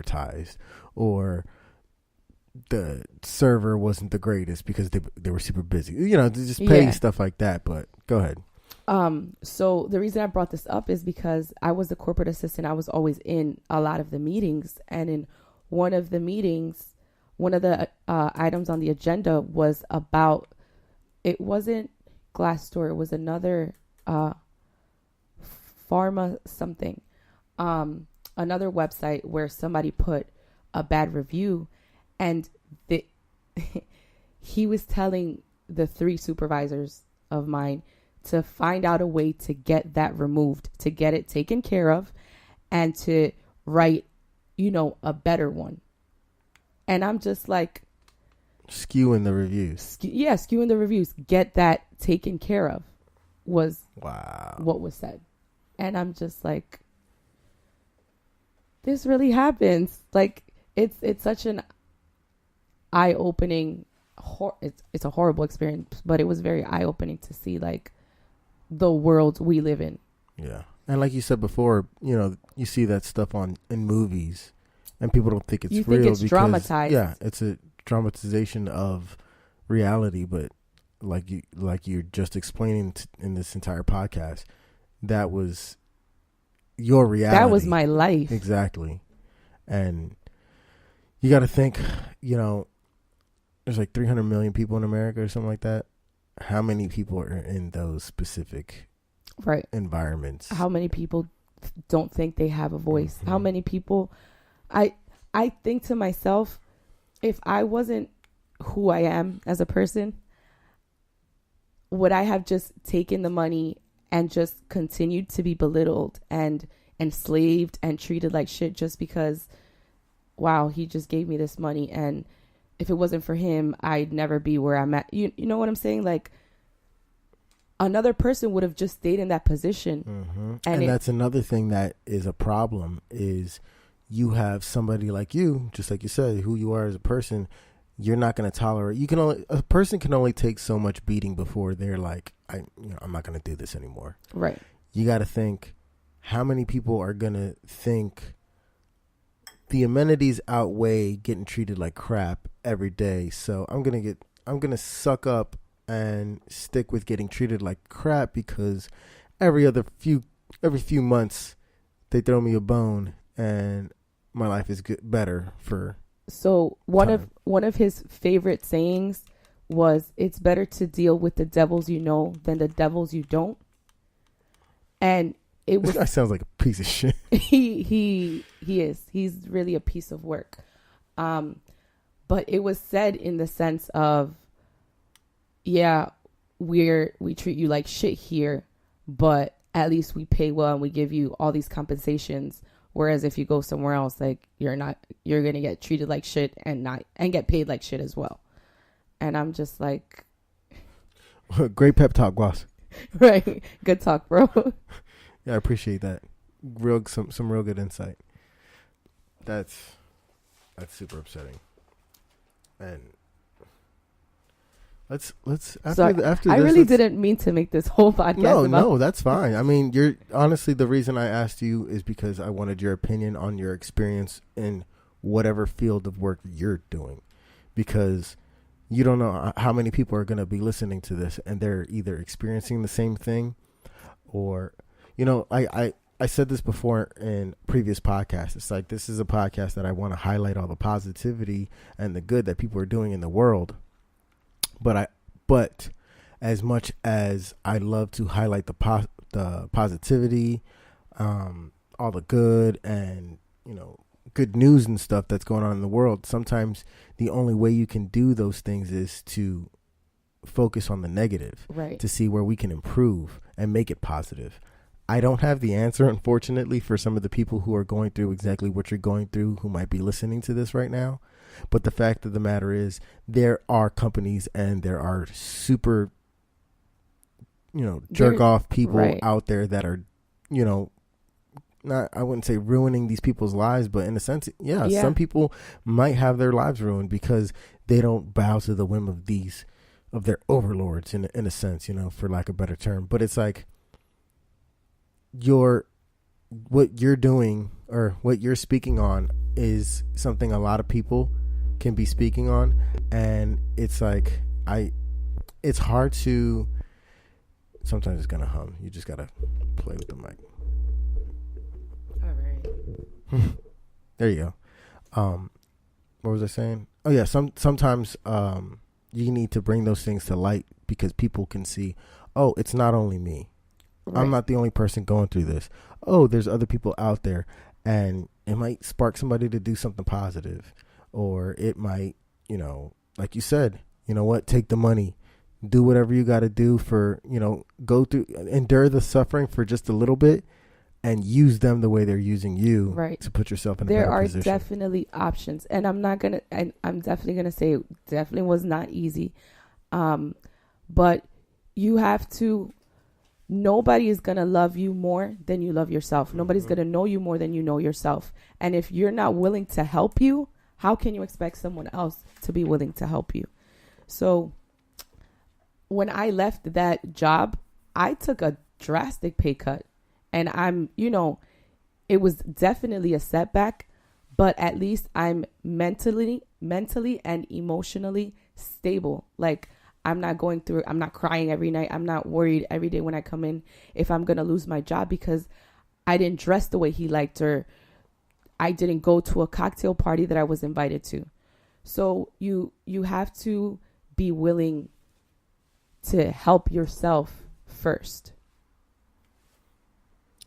advertised, or the server wasn't the greatest because they were super busy. Just petty stuff like that. But go ahead. So the reason I brought this up is because I was the corporate assistant. I was always in a lot of the meetings, and in one of the meetings, one of the items on the agenda was about, it wasn't Glassdoor, it was another pharma something, another website where somebody put a bad review, and he was telling the 3 supervisors of mine to find out a way to get that removed, to get it taken care of, and to write, a better one. And I'm just like, skewing the reviews. Skewing the reviews. Get that taken care of was what was said. And I'm just like, this really happens. Like, it's such an eye-opening, it's a horrible experience, but it was very eye-opening to see, like, the world we live in. Yeah. And like you said before, you see that stuff in movies, and people don't think it's real. You think it's dramatized. Yeah, it's a dramatization of reality, but like you're just explaining in this entire podcast, that was your reality. That was my life. Exactly. And you got to think, there's like 300 million people in America or something like that. How many people are in those specific environments? How many people don't think they have a voice? Mm-hmm. How many people? I think to myself, if I wasn't who I am as a person, would I have just taken the money and just continued to be belittled and enslaved and treated like shit just because, wow, he just gave me this money, and if it wasn't for him, I'd never be where I'm at. You know what I'm saying? Like, another person would have just stayed in that position. Mm-hmm. And that's another thing that is a problem, is you have somebody like you, just like you said, who you are as a person. You're not going to tolerate. A person can only take so much beating before they're like, I'm not going to do this anymore. Right. You got to think, how many people are going to think the amenities outweigh getting treated like crap every day? So I'm going to suck up and stick with getting treated like crap, because every few months they throw me a bone and my life is better for. So one of his favorite sayings was, "It's better to deal with the devils you know than the devils you don't." And it was. That sounds like a piece of shit. He is. He's really a piece of work. But it was said in the sense of, yeah, we treat you like shit here, but at least we pay well and we give you all these compensations. Whereas if you go somewhere else, like, you're going to get treated like shit and get paid like shit as well. And I'm just like, great pep talk, boss. Right. Good talk, bro. Yeah, I appreciate that. Some real good insight. That's super upsetting. And let's after this, I really didn't mean to make this whole podcast. No, that's fine. I mean, you're honestly, the reason I asked you is because I wanted your opinion on your experience in whatever field of work you're doing, because you don't know how many people are going to be listening to this and they're either experiencing the same thing, or, I said this before in previous podcasts. It's like, this is a podcast that I want to highlight all the positivity and the good that people are doing in the world. But as much as I love to highlight the positivity, all the good and, good news and stuff that's going on in the world, sometimes the only way you can do those things is to focus on the negative, right? To see where we can improve and make it positive. I don't have the answer, unfortunately, for some of the people who are going through exactly what you're going through, who might be listening to this right now. But the fact of the matter is, there are companies and there are super, jerk off people out there that are, not, I wouldn't say ruining these people's lives, but in a sense, yeah, some people might have their lives ruined because they don't bow to the whim of their overlords in a sense, for lack of a better term. But it's like, what you're doing or what you're speaking on is something a lot of people can be speaking on, and it's like it's hard to. Sometimes it's gonna hum. You just gotta play with the mic. All right. There you go. What was I saying? Oh yeah, sometimes you need to bring those things to light because people can see, oh, it's not only me. Right. I'm not the only person going through this. Oh, there's other people out there, and it might spark somebody to do something positive, or it might, like you said, you know what, take the money, do whatever you got to do for, go through, endure the suffering for just a little bit, and use them the way they're using you, right, to put yourself in a better position. There are definitely options, and I'm definitely gonna say it definitely was not easy, but you have to. Nobody is gonna love you more than you love yourself. Nobody's gonna know you more than you know yourself. And if you're not willing to help you, how can you expect someone else to be willing to help you? So when I left that job, I took a drastic pay cut. And it was definitely a setback, but at least I'm mentally and emotionally stable. Like, I'm not crying every night. I'm not worried every day when I come in if I'm going to lose my job because I didn't dress the way he liked, or I didn't go to a cocktail party that I was invited to. So you have to be willing to help yourself first.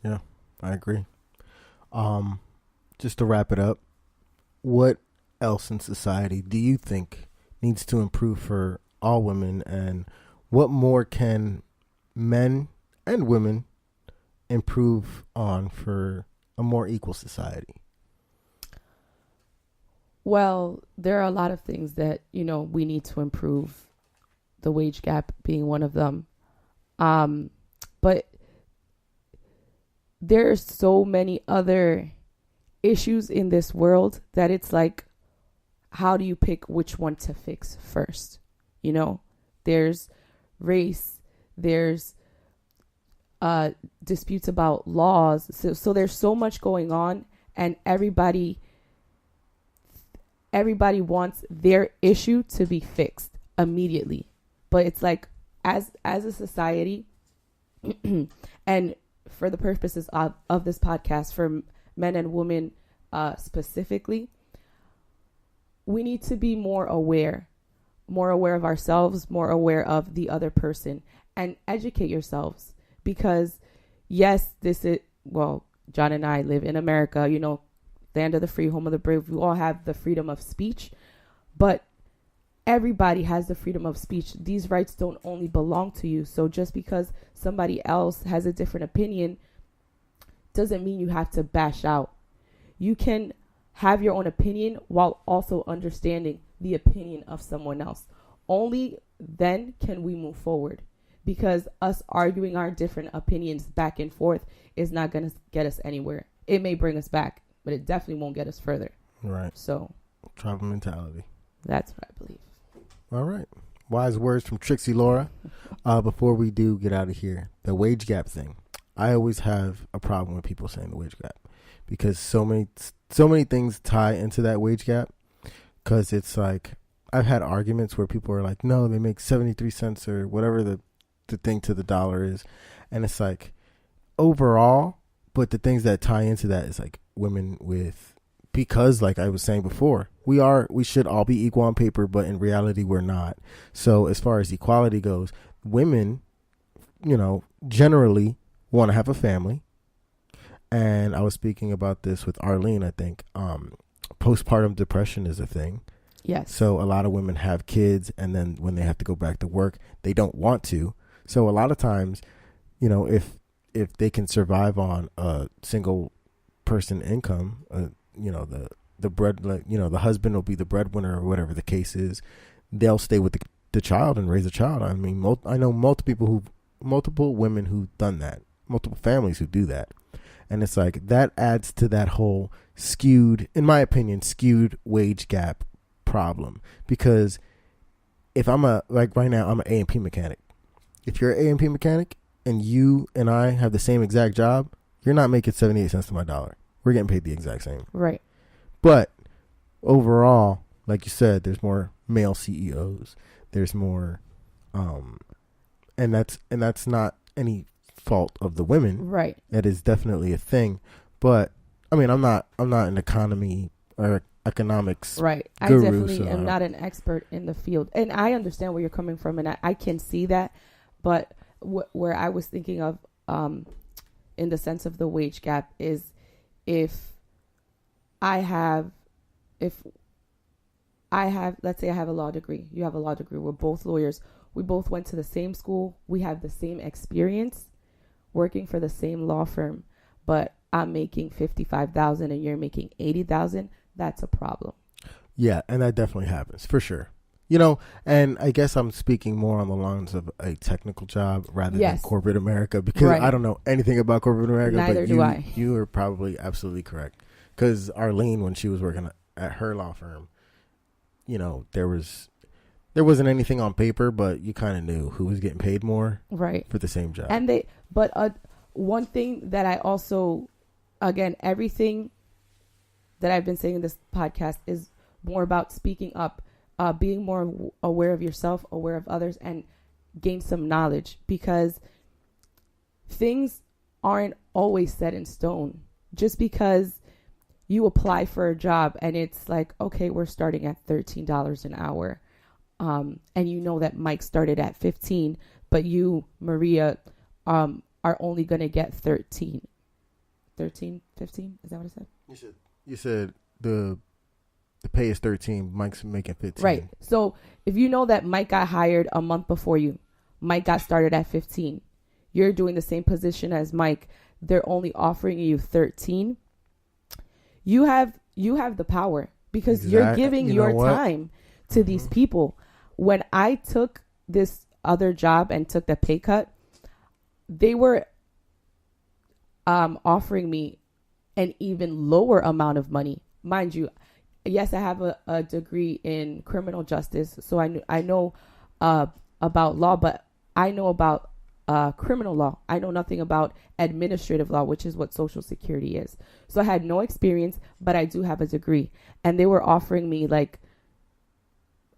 Yeah, I agree. Just to wrap it up, what else in society do you think needs to improve for all women, and what more can men and women improve on for a more equal society? Well, there are a lot of things that, we need to improve, the wage gap being one of them. But there's so many other issues in this world that it's like, how do you pick which one to fix first? There's race, there's disputes about laws. So there's so much going on, and everybody wants their issue to be fixed immediately. But it's like, as a society, and for the purposes of this podcast, for men and women specifically, we need to be more aware of ourselves, more aware of the other person, and educate yourselves. Because yes, John and I live in America, land of the free, home of the brave. We all have the freedom of speech, but everybody has the freedom of speech. These rights don't only belong to you. So just because somebody else has a different opinion doesn't mean you have to bash out. You can have your own opinion while also understanding the opinion of someone else. Only then can we move forward, because us arguing our different opinions back and forth is not going to get us anywhere. It may bring us back, but it definitely won't get us further. Right. So, tribal mentality. That's what I believe. All right. Wise words from Trixy Lora. Before we do get out of here, the wage gap thing. I always have a problem with people saying the wage gap, because so many things tie into that wage gap. Because it's like, I've had arguments where people are like, no, they make 73 cents or whatever the thing to the dollar is. And it's like, overall, but the things that tie into that is like women because like I was saying before, we should all be equal on paper, but in reality, we're not. So as far as equality goes, women, generally want to have a family. And I was speaking about this with Arlene, I think. Postpartum depression is a thing. Yes. So a lot of women have kids, and then when they have to go back to work, they don't want to. So a lot of times, if they can survive on a single person income, the bread, the husband will be the breadwinner or whatever the case is, they'll stay with the child and raise a child. I mean, I know multiple women who've done that, multiple families who do that. And it's like, that adds to that whole in my opinion, skewed wage gap problem. Because if right now, I'm an A&P mechanic. If you're an A&P mechanic and you and I have the same exact job, you're not making 78 cents to my dollar. we're getting paid the exact same. Right. But overall, like you said, there's more male CEOs. There's more, and that's not any fault of the women. Right. That is definitely a thing. But I mean, I'm not an economy or economics right. guru, I definitely so am not an expert in the field, and I understand where you're coming from, and I can see that. But where I was thinking of, in the sense of the wage gap, is if I have, let's say I have a law degree, you have a law degree, we're both lawyers, we both went to the same school, we have the same experience working for the same law firm, but I'm making $55,000 and you're making $80,000, that's a problem. Yeah, and that definitely happens for sure. You know, and I guess I'm speaking more on the lines of a technical job rather than corporate America, because I don't know anything about corporate America. Neither do I. You are probably absolutely correct. Because Arlene, when she was working at her law firm, you know, there wasn't anything on paper, but you kind of knew who was getting paid more, right, for the same job. And one thing that I also, again, everything that I've been saying in this podcast is more about speaking up, being more aware of yourself, aware of others, and gain some knowledge, because things aren't always set in stone. Just because you apply for a job and it's like, okay, we're starting at $13 an hour. And you know that Mike started at 15, but you, Maria, are only going to get 13, 15? Is that what I said? You said the pay is 13, Mike's making 15. Right. So if you know that Mike got hired a month before you, Mike got started at 15, you're doing the same position as Mike, they're only offering you 13. You have the power, because you're giving your time to these people. When I took this other job and took the pay cut, they were offering me an even lower amount of money. Mind you, yes, I have a degree in criminal justice, so I know about law, but I know about criminal law. I know nothing about administrative law, which is what Social Security is. So I had no experience, but I do have a degree, and they were offering me like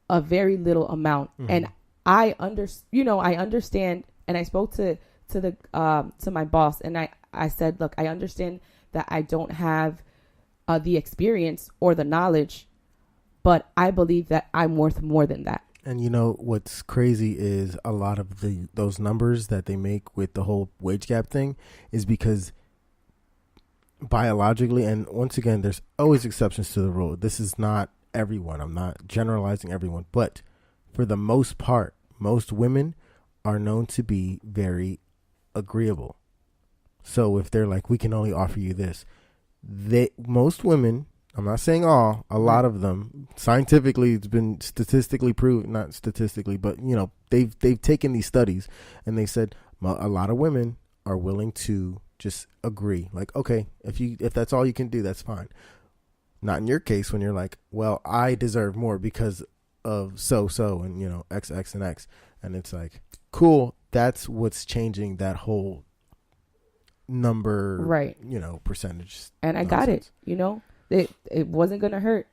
a very little amount. Mm-hmm. And I understand. And I spoke to my boss, and I said, look, I understand that I don't have the experience or the knowledge, but I believe that I'm worth more than that. And you know what's crazy is a lot of those numbers that they make with the whole wage gap thing is because biologically, and once again, there's always exceptions to the rule. This is not everyone. I'm not generalizing everyone, but for the most part, most women are known to be very agreeable. So if they're like, we can only offer you this, most women, I'm not saying all, a lot of them, scientifically, it's been statistically proven, not statistically, but you know, they've taken these studies and they said a lot of women are willing to just agree. Like, okay, if that's all you can do, that's fine. Not in your case, when you're like, well, I deserve more because of so and you know, X and X, and it's like, cool. That's what's changing that whole number, right? You know, percentage. And I got it. You know. It wasn't going to hurt.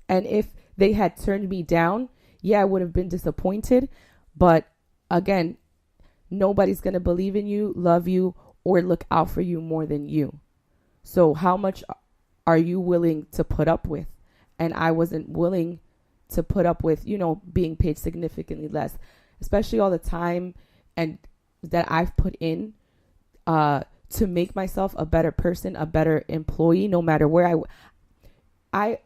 And if they had turned me down, yeah, I would have been disappointed. But again, nobody's going to believe in you, love you, or look out for you more than you. So how much are you willing to put up with? And I wasn't willing to put up with, you know, being paid significantly less, especially all the time and that I've put in to make myself a better person, a better employee, no matter where I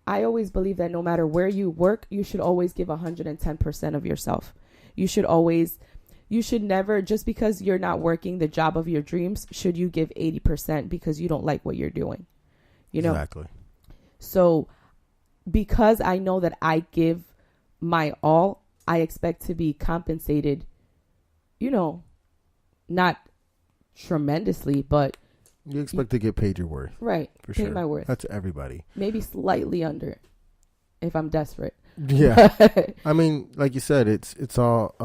always believe that no matter where you work, you should always give 110% of yourself. You should never, just because you're not working the job of your dreams, should you give 80% because you don't like what you're doing. You know? Exactly. So because I know that I give my all, I expect to be compensated, you know, not tremendously, but you expect to get paid your worth. Right. For pay sure. my worth. That's everybody. Maybe slightly under if I'm desperate. Yeah. I mean, like you said, it's all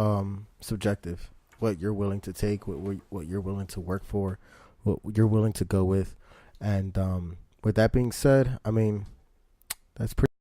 subjective. What you're willing to take, what you're willing to work for, what you're willing to go with. And with that being said, I mean, that's pretty